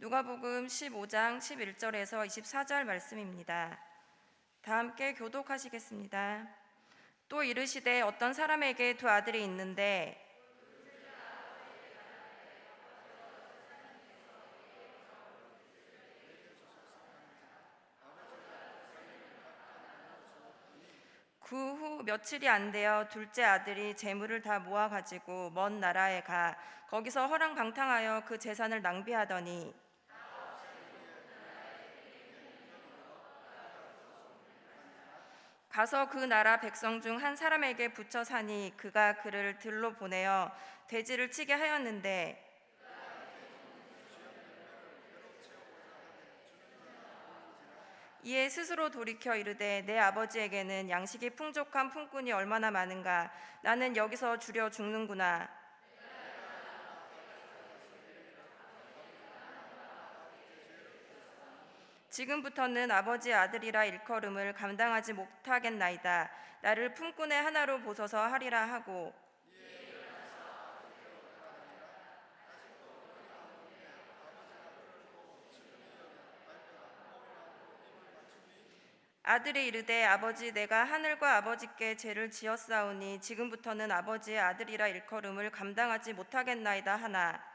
누가복음 15장 11절에서 24절 말씀입니다. 다 함께 교독하시겠습니다. 또 이르시되 어떤 사람에게 두 아들이 있는데 그 후 며칠이 안 되어 둘째 아들이 재물을 다 모아 가지고 먼 나라에 가 거기서 허랑방탕하여 그 재산을 낭비하더니 가서 그 나라 백성 중 한 사람에게 붙여 사니 그가 그를 들로 보내어 돼지를 치게 하였는데 이에 스스로 돌이켜 이르되 내 아버지에게는 양식이 풍족한 품꾼이 얼마나 많은가. 나는 여기서 주려 죽는구나. 지금부터는 아버지의 아들이라 일컬음을 감당하지 못하겠나이다. 나를 품꾼의 하나로 보소서 하리라 하고 아들이 이르되 아버지 내가 하늘과 아버지께 죄를 지었사오니 지금부터는 아버지의 아들이라 일컬음을 감당하지 못하겠나이다 하나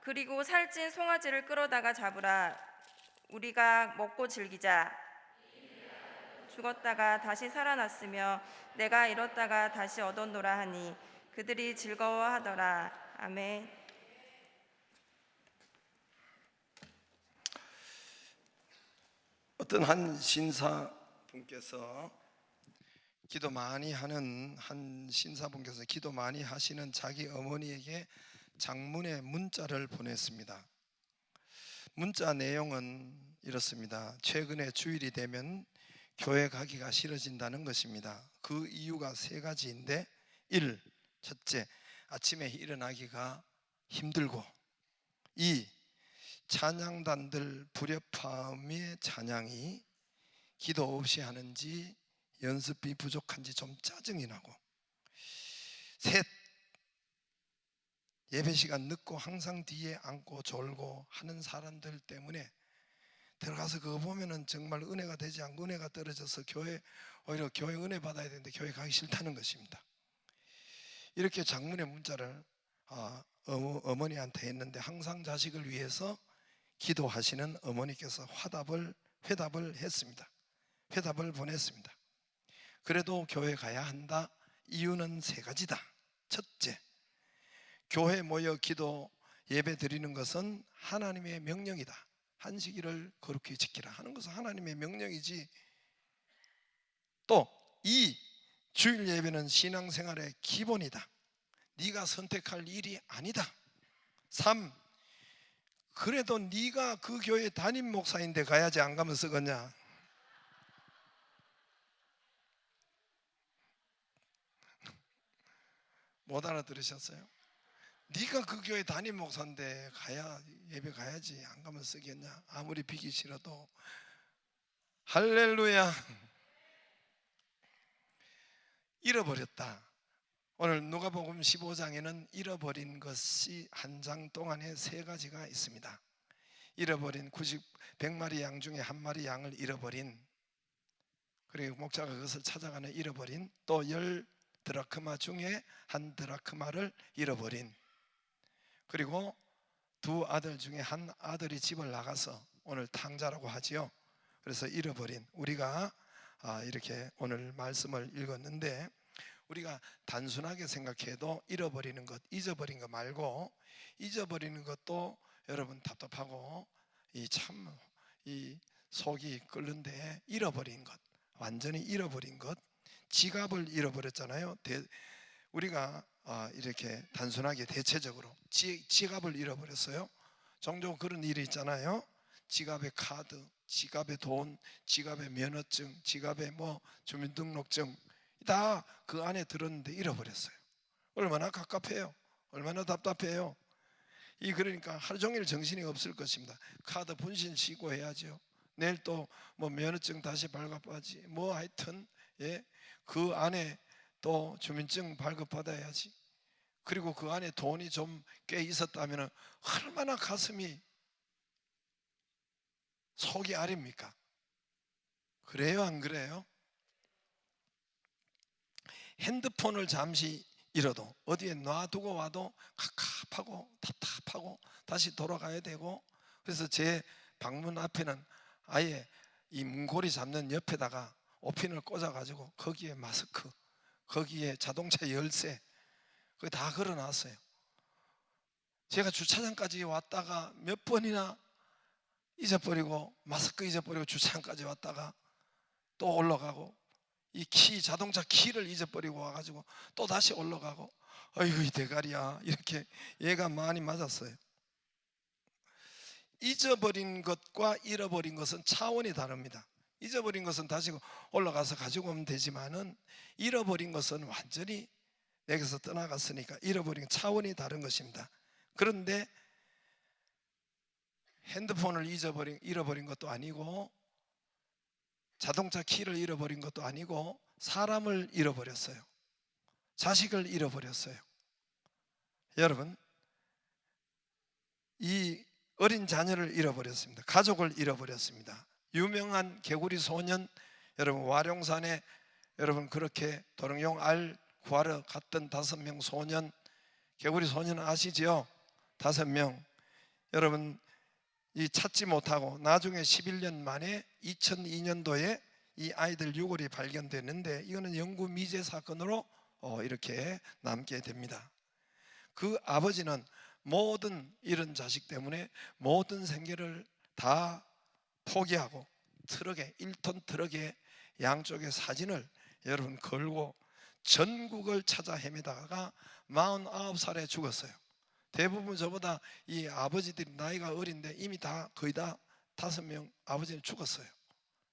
그리고 살찐 송아지를 끌어다가 잡으라. 우리가 먹고 즐기자. 죽었다가 다시 살아났으며 내가 잃었다가 다시 얻었노라 하니 그들이 즐거워하더라. 아멘. 어떤 한 신사분께서 기도 많이 하는 한 신사분께서 기도 많이 하시는 자기 어머니에게 장문의 문자를 보냈습니다. 문자 내용은 이렇습니다. 최근에 주일이 되면 교회 가기가 싫어진다는 것입니다. 그 이유가 세 가지인데 1. 첫째, 아침에 일어나기가 힘들고 2. 찬양단들 불협화음의 찬양이 기도 없이 하는지 연습이 부족한지 좀 짜증이 나고 셋. 예배 시간 늦고 항상 뒤에 앉고 졸고 하는 사람들 때문에 들어가서 그거 보면은 정말 은혜가 되지 않고 은혜가 떨어져서 오히려 교회 은혜 받아야 되는데 교회 가기 싫다는 것입니다. 이렇게 장문의 문자를 어머니한테 했는데 항상 자식을 위해서 기도하시는 어머니께서 회답을 했습니다. 회답을 보냈습니다. 그래도 교회 가야 한다. 이유는 세 가지다. 첫째, 교회 모여 기도 예배 드리는 것은 하나님의 명령이다. 안식일을 거룩히 지키라 하는 것은 하나님의 명령이지. 또 2. 주일 예배는 신앙생활의 기본이다. 네가 선택할 일이 아니다. 3. 그래도 네가 그 교회 담임 목사인데 가야지 안 가면 썩었냐. 못 알아들으셨어요? 네가 그 교회 담임 목사인데 예배 가야지 안 가면 썩겠냐. 아무리 비기 싫어도. 할렐루야. 잃어버렸다. 오늘 누가복음 15장에는 잃어버린 것이 한 장 동안에 세 가지가 있습니다. 잃어버린 100마리 양 중에 한 마리 양을 잃어버린, 그리고 목자가 그것을 찾아가는 잃어버린, 또 10드라크마 중에 한 드라크마를 잃어버린, 그리고 두 아들 중에 한 아들이 집을 나가서 오늘 탕자라고 하지요. 그래서 잃어버린, 우리가 이렇게 오늘 말씀을 읽었는데 우리가 단순하게 생각해도 잃어버리는 것, 잊어버린 것 말고 잊어버리는 것도 여러분 답답하고 이 속이 끓는데 잃어버린 것, 완전히 잃어버린 것, 지갑을 잃어버렸잖아요. 우리가 이렇게 단순하게 대체적으로 지갑을 잃어버렸어요. 종종 그런 일이 있잖아요. 지갑에 카드, 지갑에 돈, 지갑에 면허증, 지갑에 주민등록증 다 그 안에 들었는데 잃어버렸어요. 얼마나 갑갑해요. 얼마나 답답해요. 그러니까 하루 종일 정신이 없을 것입니다. 카드 분신 씻고 해야죠. 내일 또 면허증 다시 발급하지. 하여튼 그 안에 또 주민증 발급받아야지. 그리고 그 안에 돈이 좀 꽤 있었다면 얼마나 가슴이 속이 아립니까? 그래요, 안 그래요? 핸드폰을 잠시 잃어도 어디에 놔두고 와도 갑갑하고 답답하고 다시 돌아가야 되고, 그래서 제 방문 앞에는 아예 이 문고리 잡는 옆에다가 오핀을 꽂아가지고 거기에 마스크, 거기에 자동차 열쇠, 그거 다 걸어놨어요. 제가 주차장까지 왔다가 몇 번이나 잊어버리고, 마스크 잊어버리고 주차장까지 왔다가 또 올라가고, 이 자동차 키를 잊어버리고 와가지고 또 다시 올라가고, 아이고 이 대가리야, 이렇게 얘가 많이 맞았어요. 잊어버린 것과 잃어버린 것은 차원이 다릅니다. 잊어버린 것은 다시 올라가서 가지고 오면 되지만은, 잃어버린 것은 완전히 내게서 떠나갔으니까 잃어버린 차원이 다른 것입니다. 그런데 핸드폰을 잃어버린 것도 아니고, 자동차 키를 잃어버린 것도 아니고, 사람을 잃어버렸어요. 자식을 잃어버렸어요. 여러분, 이 어린 자녀를 잃어버렸습니다. 가족을 잃어버렸습니다. 유명한 개구리 소년, 여러분 와룡산에 여러분 그렇게 도롱뇽 알 구하러 갔던 5명 소년, 개구리 소년 아시지요? 5명. 여러분 이 찾지 못하고 나중에 11년 만에 2002년도에 이 아이들 유골이 발견됐는데, 이거는 영구 미제 사건으로 이렇게 남게 됩니다. 그 아버지는 모든 이런 자식 때문에 모든 생계를 다 포기하고 트럭에, 1톤 트럭에 양쪽에 사진을 여러분 걸고 전국을 찾아 헤매다가 49살에 죽었어요. 대부분 저보다 이 아버지들이 나이가 어린데 이미 다 거의 다 5명 아버지는 죽었어요.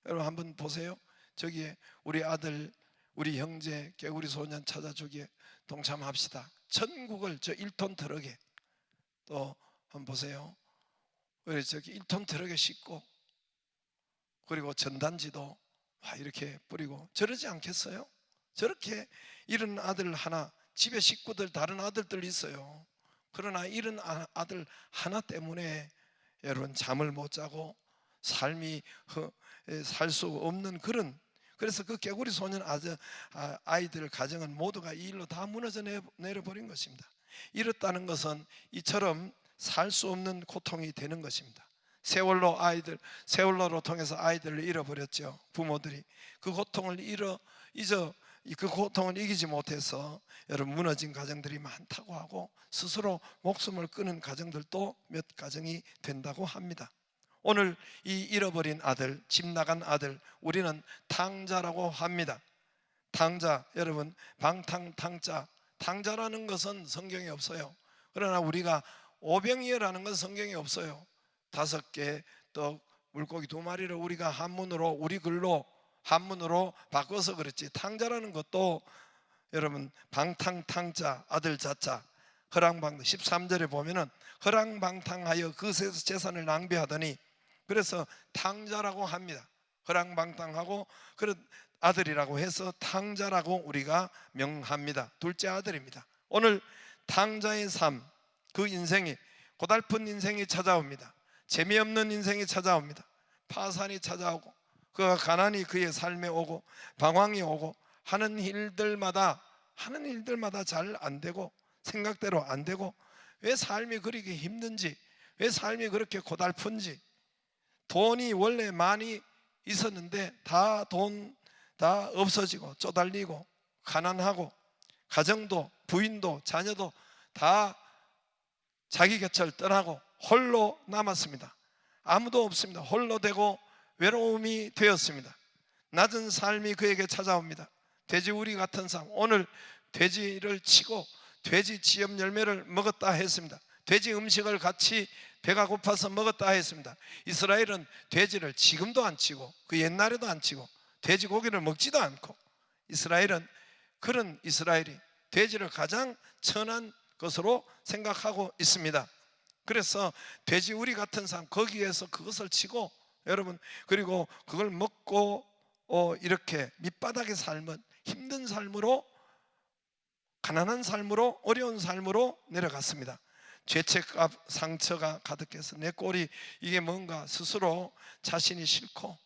여러분 한번 보세요. 저기에 우리 아들, 우리 형제 개구리 소년 찾아주기에 동참합시다. 전국을 저 1톤 트럭에, 또 한번 보세요. 우리 저기 1톤 트럭에 싣고, 그리고 전단지도 이렇게 뿌리고, 저러지 않겠어요? 저렇게 이런 아들 하나, 집에 식구들 다른 아들들 있어요. 그러나 이런 아들 하나 때문에 여러분 잠을 못 자고 삶이 살 수 없는 그런, 그래서 그 개구리 소년 아이들 가정은 모두가 이 일로 다 무너져 내려버린 것입니다. 이렇다는 것은 이처럼 살 수 없는 고통이 되는 것입니다. 세월로로 통해서 아이들을 잃어버렸죠. 부모들이 그 고통을 그 고통을 이기지 못해서 여러분 무너진 가정들이 많다고 하고, 스스로 목숨을 끊은 가정들도 몇 가정이 된다고 합니다. 오늘 이 잃어버린 아들, 집 나간 아들, 우리는 탕자라고 합니다. 탕자, 여러분 방탕탕자, 탕자라는 것은 성경에 없어요. 그러나 우리가 오병이어라는 것은 성경에 없어요. 5개 또 물고기 2마리를 우리가 한문으로, 우리 글로 한문으로 바꿔서 그렇지, 탕자라는 것도 여러분 방탕탕자, 아들 자자, 허랑방탕, 13절에 보면은 허랑방탕하여 그 재산을 낭비하더니, 그래서 탕자라고 합니다. 허랑방탕하고 그런 아들이라고 해서 탕자라고 우리가 명합니다. 둘째 아들입니다. 오늘 탕자의 삶, 그 인생이, 고달픈 인생이 찾아옵니다. 재미없는 인생이 찾아옵니다. 파산이 찾아오고, 그 가난이 그의 삶에 오고, 방황이 오고, 하는 일들마다 잘 안 되고, 생각대로 안 되고, 왜 삶이 그렇게 힘든지, 왜 삶이 그렇게 고달픈지, 돈이 원래 많이 있었는데 돈 다 없어지고 쪼달리고 가난하고, 가정도 부인도 자녀도 다 자기 곁을 떠나고 홀로 남았습니다. 아무도 없습니다. 홀로 되고 외로움이 되었습니다. 낮은 삶이 그에게 찾아옵니다. 돼지우리 같은 삶. 오늘 돼지를 치고 돼지 지엽 열매를 먹었다 했습니다. 돼지 음식을 같이 배가 고파서 먹었다 했습니다. 이스라엘은 돼지를 지금도 안 치고 그 옛날에도 안 치고 돼지고기를 먹지도 않고, 이스라엘은 그런 이스라엘이 돼지를 가장 천한 것으로 생각하고 있습니다. 그래서 돼지우리 같은 삶, 거기에서 그것을 치고 여러분, 그리고 그걸 먹고 이렇게 밑바닥의 삶은 힘든 삶으로 가난한 삶으로, 어려운 삶으로 내려갔습니다. 죄책감, 상처가 가득해서 내 꼴이 이게 뭔가 스스로 자신이 싫고,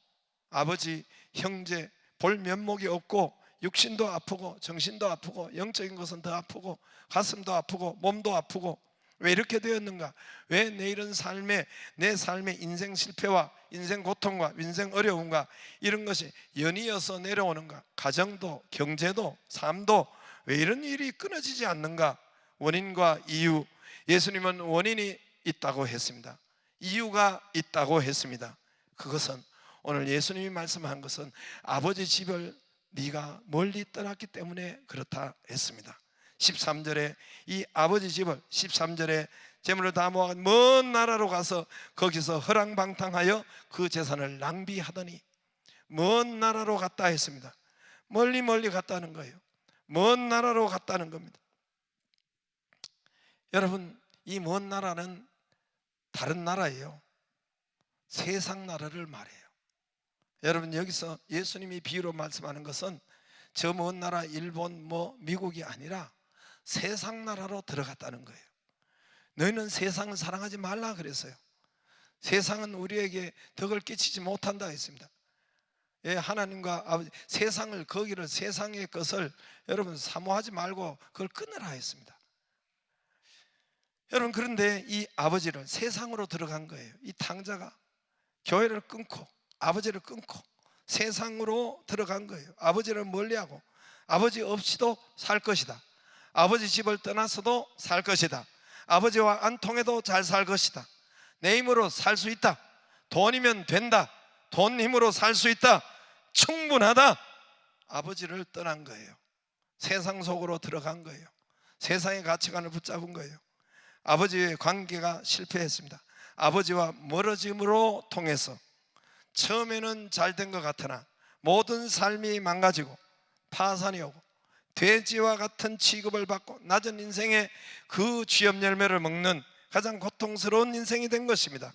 아버지, 형제 볼 면목이 없고, 육신도 아프고 정신도 아프고 영적인 것은 더 아프고 가슴도 아프고 몸도 아프고, 왜 이렇게 되었는가? 왜 내 이런 삶에, 내 삶의 인생 실패와 인생 고통과 인생 어려움과 이런 것이 연이어서 내려오는가? 가정도 경제도 삶도 왜 이런 일이 끊어지지 않는가? 원인과 이유, 예수님은 원인이 있다고 했습니다. 이유가 있다고 했습니다. 그것은 오늘 예수님이 말씀한 것은 아버지 집을 네가 멀리 떠났기 때문에 그렇다 했습니다. 13절에 이 아버지 집을, 13절에 재물을 다 모아 먼 나라로 가서 거기서 허랑방탕하여 그 재산을 낭비하더니, 먼 나라로 갔다 했습니다. 멀리 갔다는 거예요. 먼 나라로 갔다는 겁니다. 여러분, 이 먼 나라는 다른 나라예요. 세상 나라를 말해요. 여러분, 여기서 예수님이 비유로 말씀하는 것은 저 먼 나라 일본 미국이 아니라 세상 나라로 들어갔다는 거예요. 너희는 세상을 사랑하지 말라 그랬어요. 세상은 우리에게 덕을 끼치지 못한다 했습니다. 예, 하나님과 아버지, 세상을, 거기를, 세상의 것을 여러분 사모하지 말고 그걸 끊으라 했습니다. 여러분, 그런데 이 아버지를 세상으로 들어간 거예요. 이 탕자가 교회를 끊고 아버지를 끊고 세상으로 들어간 거예요. 아버지를 멀리하고 아버지 없이도 살 것이다. 아버지 집을 떠나서도 살 것이다. 아버지와 안 통해도 잘 살 것이다. 내 힘으로 살 수 있다. 돈이면 된다. 돈 힘으로 살 수 있다. 충분하다. 아버지를 떠난 거예요. 세상 속으로 들어간 거예요. 세상의 가치관을 붙잡은 거예요. 아버지의 관계가 실패했습니다. 아버지와 멀어짐으로 통해서 처음에는 잘 된 것 같으나 모든 삶이 망가지고 파산이 오고 돼지와 같은 취급을 받고 낮은 인생의 그 쥐염 열매를 먹는 가장 고통스러운 인생이 된 것입니다.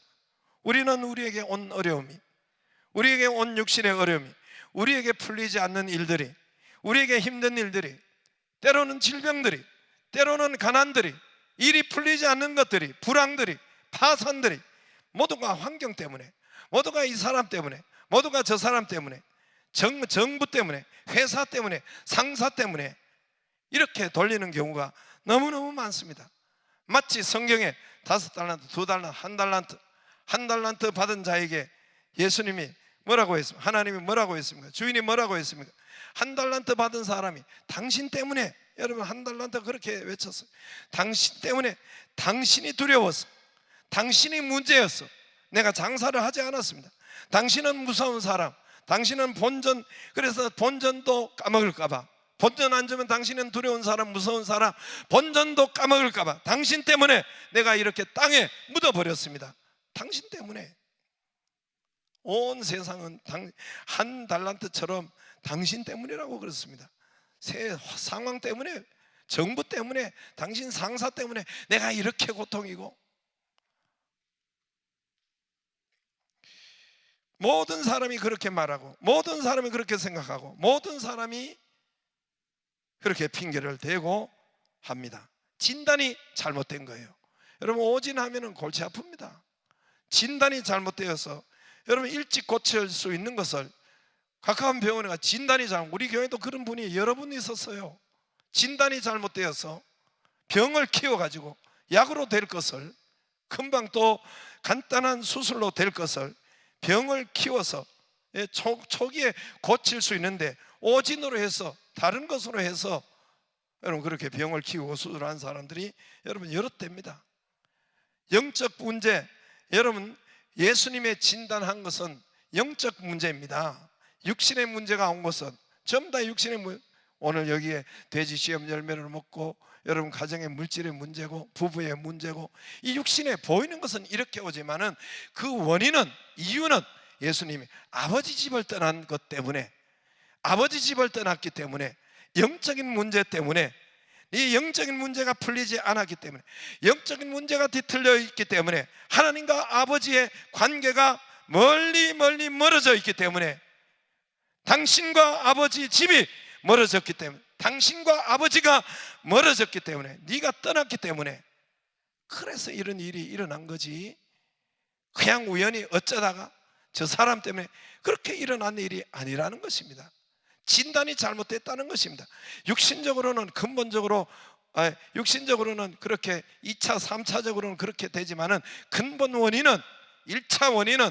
우리는 우리에게 온 어려움이, 우리에게 온 육신의 어려움이, 우리에게 풀리지 않는 일들이, 우리에게 힘든 일들이, 때로는 질병들이, 때로는 가난들이, 일이 풀리지 않는 것들이, 불황들이, 파산들이, 모두가 환경 때문에, 모두가 이 사람 때문에, 모두가 저 사람 때문에, 정부 때문에, 회사 때문에, 상사 때문에 이렇게 돌리는 경우가 너무너무 많습니다. 마치 성경에 5달란트, 2달란트, 1달란트 받은 자에게 예수님이 뭐라고 했습니까? 하나님이 뭐라고 했습니까? 주인이 뭐라고 했습니까? 1달란트 받은 사람이 당신 때문에, 여러분 1달란트 그렇게 외쳤어요. 당신 때문에, 당신이 두려워서, 당신이 문제였어. 내가 장사를 하지 않았습니다. 당신은 무서운 사람, 당신은 본전, 그래서 본전도 까먹을까봐, 본전 안 주면 당신은 두려운 사람, 무서운 사람, 본전도 까먹을까봐 당신 때문에 내가 이렇게 땅에 묻어버렸습니다. 당신 때문에. 온 세상은 1달란트처럼 당신 때문이라고 그렇습니다. 상황 때문에, 정부 때문에, 당신 상사 때문에 내가 이렇게 고통이고, 모든 사람이 그렇게 말하고, 모든 사람이 그렇게 생각하고, 모든 사람이 그렇게 핑계를 대고 합니다. 진단이 잘못된 거예요. 여러분, 오진하면 골치 아픕니다. 진단이 잘못되어서 여러분 일찍 고칠 수 있는 것을 가까운 병원에 가 진단이 잘못, 우리 교회도 그런 분이 여러 분 있었어요. 진단이 잘못되어서 병을 키워가지고 약으로 될 것을, 금방 또 간단한 수술로 될 것을 병을 키워서 초기에 고칠 수 있는데 오진으로 해서, 다른 것으로 해서 여러분 그렇게 병을 키우고 수술한 사람들이 여러분 여럿 됩니다. 영적 문제, 여러분 예수님의 진단한 것은 영적 문제입니다. 육신의 문제가 온 것은 전부 다 육신의 문제. 오늘 여기에 돼지 시험 열매를 먹고 여러분 가정의 물질의 문제고 부부의 문제고, 이 육신에 보이는 것은 이렇게 오지만은 그 원인은, 이유는 예수님이 아버지 집을 떠난 것 때문에, 아버지 집을 떠났기 때문에, 영적인 문제 때문에, 이 영적인 문제가 풀리지 않았기 때문에, 영적인 문제가 뒤틀려 있기 때문에, 하나님과 아버지의 관계가 멀리 멀어져 있기 때문에, 당신과 아버지 집이 멀어졌기 때문에, 당신과 아버지가 멀어졌기 때문에, 네가 떠났기 때문에 그래서 이런 일이 일어난 거지, 그냥 우연히 어쩌다가 저 사람 때문에 그렇게 일어난 일이 아니라는 것입니다. 진단이 잘못됐다는 것입니다. 육신적으로는 근본적으로, 육신적으로는 그렇게 2차 3차적으로는 그렇게 되지만은 근본 원인은, 1차 원인은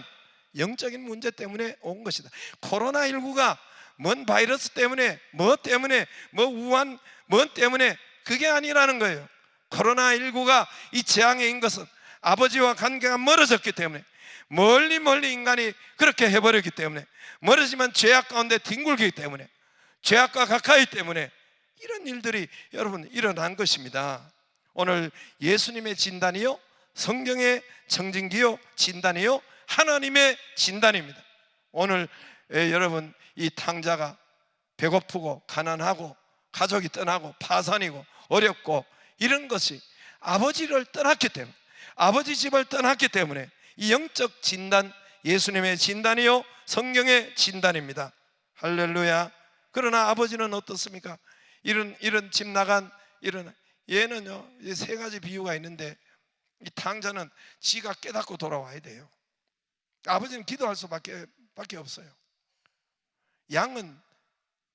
영적인 문제 때문에 온 것이다. 코로나19가 뭔 바이러스 때문에, 뭐 때문에, 뭐 우한 뭐 때문에, 그게 아니라는 거예요. 코로나19가 이 재앙에 인 것은 아버지와 관계가 멀어졌기 때문에, 멀리 인간이 그렇게 해버렸기 때문에, 멀어지면 죄악 가운데 뒹굴기 때문에, 죄악과 가까이 때문에 이런 일들이 여러분 일어난 것입니다. 오늘 예수님의 진단이요, 성경의 청진기요, 진단이요, 하나님의 진단입니다. 오늘 여러분 이 탕자가 배고프고 가난하고 가족이 떠나고 파산이고 어렵고 이런 것이 아버지를 떠났기 때문에, 아버지 집을 떠났기 때문에 이 영적 진단, 예수님의 진단이요, 성경의 진단입니다. 할렐루야. 그러나 아버지는 어떻습니까? 이런 집 나간 얘는요, 세 가지 비유가 있는데, 이 탕자는 지가 깨닫고 돌아와야 돼요. 아버지는 기도할 수밖에 없어요. 양은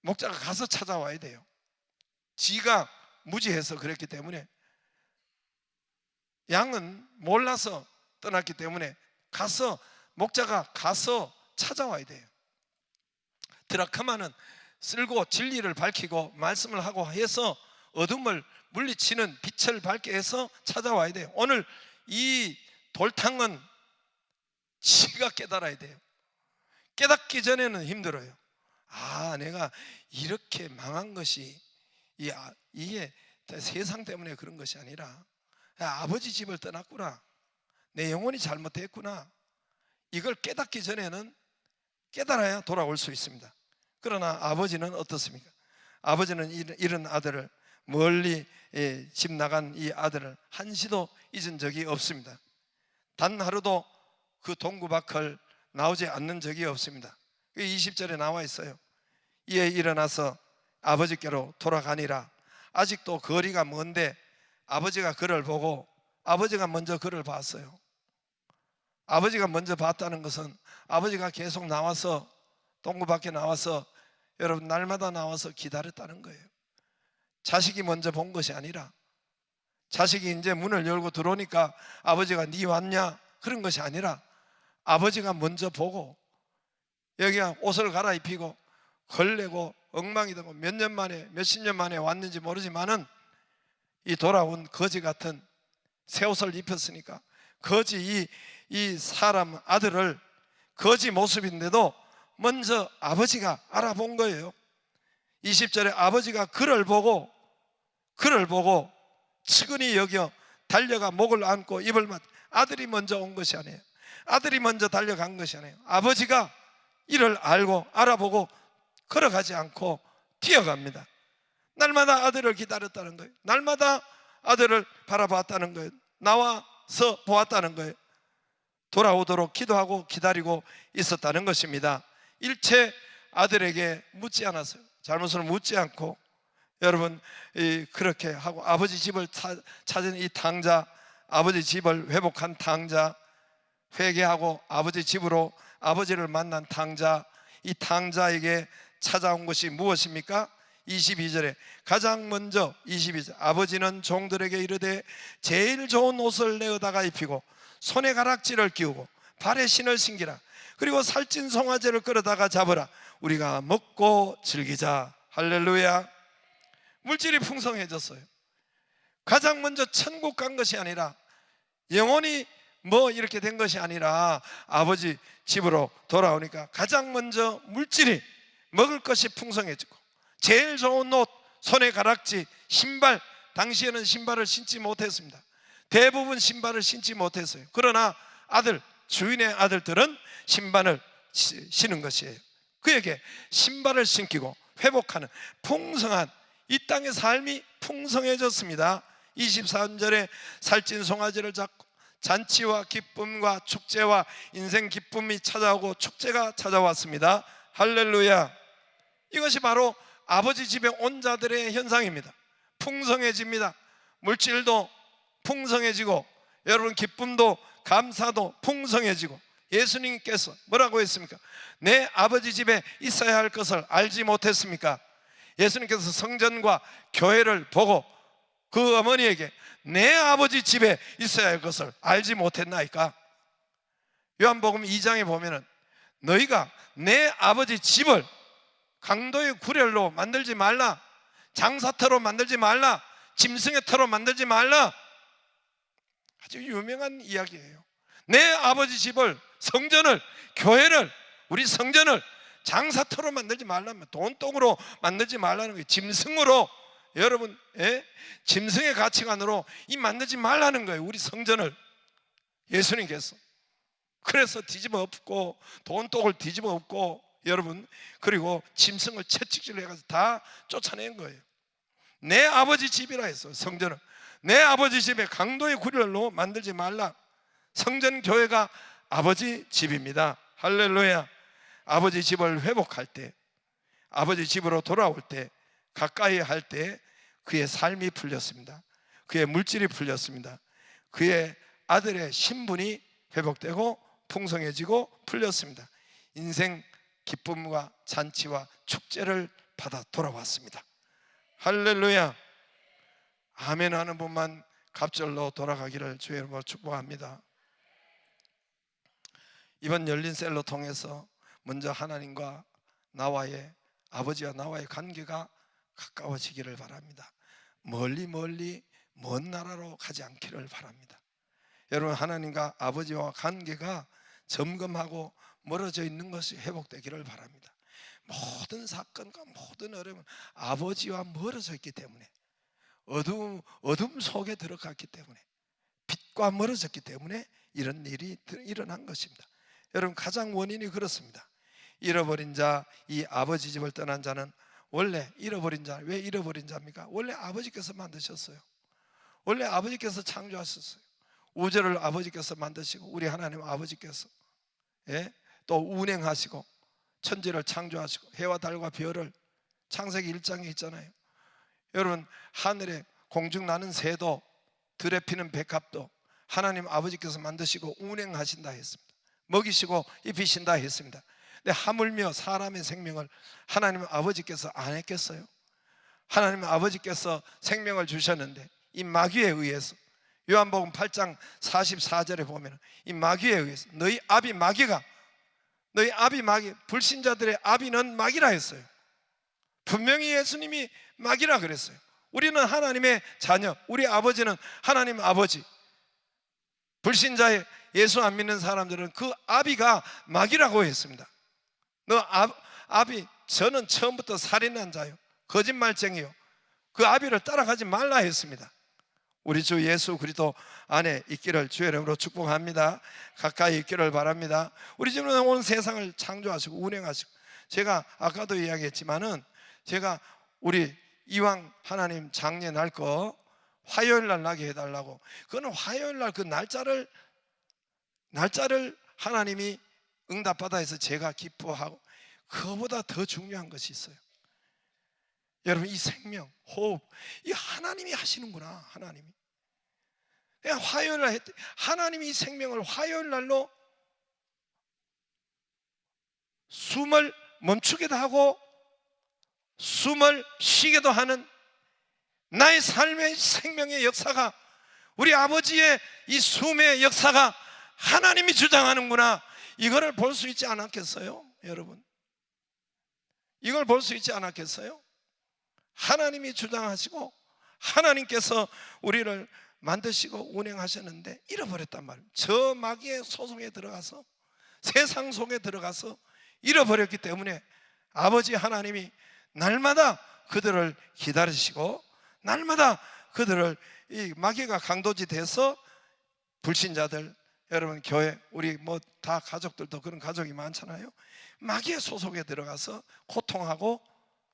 목자가 가서 찾아와야 돼요. 지가 무지해서 그랬기 때문에, 양은 몰라서 떠났기 때문에 목자가 가서 찾아와야 돼요. 드라크마는 쓸고 진리를 밝히고 말씀을 하고 해서 어둠을 물리치는 빛을 밝게 해서 찾아와야 돼요. 오늘 이 돌탕은 지가 깨달아야 돼요. 깨닫기 전에는 힘들어요. 내가 이렇게 망한 것이 이게 세상 때문에 그런 것이 아니라 아버지 집을 떠났구나, 내 영혼이 잘못됐구나, 이걸 깨닫기 전에는 깨달아야 돌아올 수 있습니다. 그러나 아버지는 어떻습니까? 아버지는 이런 아들을, 멀리 집 나간 이 아들을 한시도 잊은 적이 없습니다. 단 하루도 그 동구 밖을 나오지 않는 적이 없습니다. 20절에 나와 있어요. 이에 일어나서 아버지께로 돌아가니라. 아직도 거리가 먼데 아버지가 그를 보고, 아버지가 먼저 그를 봤어요. 아버지가 먼저 봤다는 것은 아버지가 계속 나와서, 동구 밖에 나와서, 여러분 날마다 나와서 기다렸다는 거예요. 자식이 먼저 본 것이 아니라, 자식이 이제 문을 열고 들어오니까 아버지가 네 왔냐 그런 것이 아니라, 아버지가 먼저 보고 여기가 옷을 갈아입히고 걸레고 엉망이 되고 몇십 년 만에 왔는지 모르지만은 이 돌아온 거지 같은 새 옷을 입혔으니까, 거지 이 사람 아들을, 거지 모습인데도 먼저 아버지가 알아본 거예요. 20절에 아버지가 그를 보고 측은히 여겨 달려가 목을 안고 입을 맞. 아들이 먼저 온 것이 아니에요. 아들이 먼저 달려간 것이 아니에요. 아버지가 이를 알고 알아보고 걸어가지 않고 뛰어갑니다. 날마다 아들을 기다렸다는 거예요. 날마다 아들을 바라봤다는 거예요. 나와서 보았다는 거예요. 돌아오도록 기도하고 기다리고 있었다는 것입니다. 일체 아들에게 묻지 않았어요. 잘못을 묻지 않고, 여러분 그렇게 하고 아버지 집을 찾은 이 탕자, 아버지 집을 회복한 탕자, 회개하고 아버지 집으로 아버지를 만난 탕자, 이 탕자에게 찾아온 것이 무엇입니까? 22절에 가장 먼저 22절, 아버지는 종들에게 이르되 제일 좋은 옷을 내어다가 입히고 손에 가락지를 끼우고 발에 신을 신기라. 그리고 살찐 송아지를 끌어다가 잡으라. 우리가 먹고 즐기자. 할렐루야. 물질이 풍성해졌어요. 가장 먼저 천국 간 것이 아니라, 영혼이 뭐 이렇게 된 것이 아니라 아버지 집으로 돌아오니까 가장 먼저 물질이, 먹을 것이 풍성해지고 제일 좋은 옷, 손에 가락지, 신발, 당시에는 신발을 신지 못했습니다. 대부분 신발을 신지 못했어요. 그러나 주인의 아들들은 신발을 신은 것이에요. 그에게 신발을 신기고 회복하는 풍성한 이 땅의 삶이 풍성해졌습니다. 23절에 살찐 송아지를 잡고 잔치와 기쁨과 축제와 인생 기쁨이 찾아오고 축제가 찾아왔습니다. 할렐루야. 이것이 바로 아버지 집에 온 자들의 현상입니다. 풍성해집니다. 물질도 풍성해지고 여러분 기쁨도 감사도 풍성해지고, 예수님께서 뭐라고 했습니까? 내 아버지 집에 있어야 할 것을 알지 못했습니까? 예수님께서 성전과 교회를 보고 그 어머니에게 내 아버지 집에 있어야 할 것을 알지 못했나이까? 요한복음 2장에 보면은 너희가 내 아버지 집을 강도의 구렬로 만들지 말라, 장사터로 만들지 말라, 짐승의 터로 만들지 말라. 아주 유명한 이야기예요. 내 아버지 집을, 성전을, 교회를, 우리 성전을 장사터로 만들지 말라면, 돈독으로 만들지 말라는 거예요. 짐승으로, 여러분, 짐승의 가치관으로 이 만들지 말라는 거예요. 우리 성전을 예수님께서. 그래서 뒤집어 엎고 돈독을 뒤집어 엎고 여러분, 그리고 짐승을 채찍질로 해가지고 다 쫓아낸 거예요. 내 아버지 집이라 했어. 성전은 내 아버지 집에 강도의 구렬로 만들지 말라. 성전 교회가 아버지 집입니다. 할렐루야. 아버지 집을 회복할 때, 아버지 집으로 돌아올 때, 가까이 할 때 그의 삶이 풀렸습니다. 그의 물질이 풀렸습니다. 그의 아들의 신분이 회복되고 풍성해지고 풀렸습니다. 인생 기쁨과 잔치와 축제를 받아 돌아왔습니다. 할렐루야. 아멘 하는 분만 갑절로 돌아가기를 주의 이름으로 축복합니다. 이번 열린 셀로 통해서 먼저 하나님과 나와의, 아버지와 나와의 관계가 가까워지기를 바랍니다. 멀리 먼 나라로 가지 않기를 바랍니다. 여러분, 하나님과 아버지와 관계가 점검하고 멀어져 있는 것이 회복되기를 바랍니다. 모든 사건과 모든 어려움은 아버지와 멀어져 있기 때문에, 어둠 속에 들어갔기 때문에, 빛과 멀어졌기 때문에 이런 일이 일어난 것입니다. 여러분, 가장 원인이 그렇습니다. 잃어버린 자, 이 아버지 집을 떠난 자는 원래 잃어버린 자, 왜 잃어버린 자입니까? 원래 아버지께서 만드셨어요. 원래 아버지께서 창조하셨어요. 우주를 아버지께서 만드시고, 우리 하나님 아버지께서 또 운행하시고, 천지를 창조하시고, 해와 달과 별을, 창세기 1장에 있잖아요. 여러분, 하늘에 공중 나는 새도, 들에 피는 백합도 하나님 아버지께서 만드시고 운행하신다 했습니다. 먹이시고 입히신다 했습니다. 근데 하물며 사람의 생명을 하나님 아버지께서 안 했겠어요? 하나님 아버지께서 생명을 주셨는데 이 마귀에 의해서, 요한복음 8장 44절에 보면 이 마귀에 의해서, 너희 아비 마귀가, 너희 아비 마귀, 불신자들의 아비는 마귀라 했어요. 분명히 예수님이 마귀라 그랬어요. 우리는 하나님의 자녀, 우리 아버지는 하나님 아버지. 불신자의, 예수 안 믿는 사람들은 그 아비가 마귀라고 했습니다. 너 아비, 저는 처음부터 살인한 자요, 거짓말쟁이요, 그 아비를 따라가지 말라 했습니다. 우리 주 예수 그리스도 안에 있기를 주의 이름으로 축복합니다. 가까이 있기를 바랍니다. 우리 주는 온 세상을 창조하시고 운행하시고, 제가 아까도 이야기했지만은, 제가 우리 이왕 하나님 장례 날 거 화요일 날 나게 해달라고, 그거는 화요일 날 그 날짜를 하나님이 응답받아 해서 제가 기뻐하고, 그거보다 더 중요한 것이 있어요. 여러분, 이 생명, 호흡, 이 하나님이 하시는구나. 하나님이 내가 화요일 날 했대, 하나님이 이 생명을 화요일 날로 숨을 멈추기도 하고 숨을 쉬기도 하는 나의 삶의 생명의 역사가, 우리 아버지의 이 숨의 역사가 하나님이 주장하는구나. 이거를 볼 수 있지 않았겠어요? 여러분, 이걸 볼 수 있지 않았겠어요? 하나님이 주장하시고 하나님께서 우리를 만드시고 운행하셨는데 잃어버렸단 말이에요. 저 마귀의 소송에 들어가서, 세상 속에 들어가서 잃어버렸기 때문에 아버지 하나님이 날마다 그들을 기다리시고, 날마다 그들을, 이 마귀가 강도지 돼서 불신자들, 여러분 교회, 우리 뭐 다 가족들도 그런 가족이 많잖아요. 마귀의 소속에 들어가서 고통하고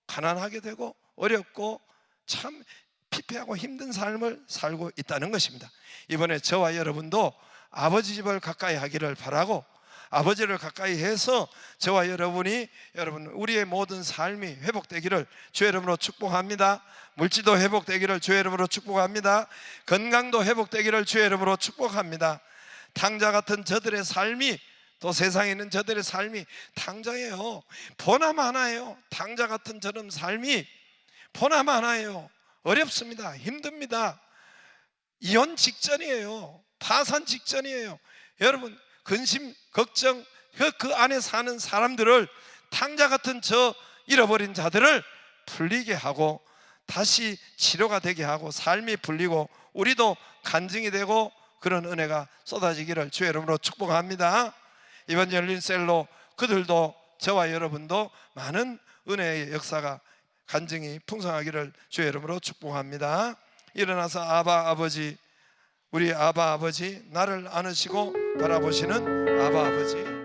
가난하게 되고 어렵고 참 피폐하고 힘든 삶을 살고 있다는 것입니다. 이번에 저와 여러분도 아버지 집을 가까이 하기를 바라고, 아버지를 가까이 해서 저와 여러분이 우리의 모든 삶이 회복되기를 주의 이름으로 축복합니다. 물질도 회복되기를 주의 이름으로 축복합니다. 건강도 회복되기를 주의 이름으로 축복합니다. 탕자 같은 저들의 삶이, 또 세상에 있는 저들의 삶이 탕자예요. 보나마 하나예요. 탕자 같은 저런 삶이 보나마 하나예요. 어렵습니다. 힘듭니다. 이혼 직전이에요. 파산 직전이에요. 여러분, 근심, 걱정, 그 안에 사는 사람들을, 탕자 같은 저 잃어버린 자들을 풀리게 하고 다시 치료가 되게 하고 삶이 풀리고 우리도 간증이 되고 그런 은혜가 쏟아지기를 주의 이름으로 축복합니다. 이번 열린 셀로 그들도, 저와 여러분도 많은 은혜의 역사가, 간증이 풍성하기를 주의 이름으로 축복합니다. 일어나서 아바 아버지, 우리 아바 아버지, 나를 안으시고 바라보시는 아바 아버지,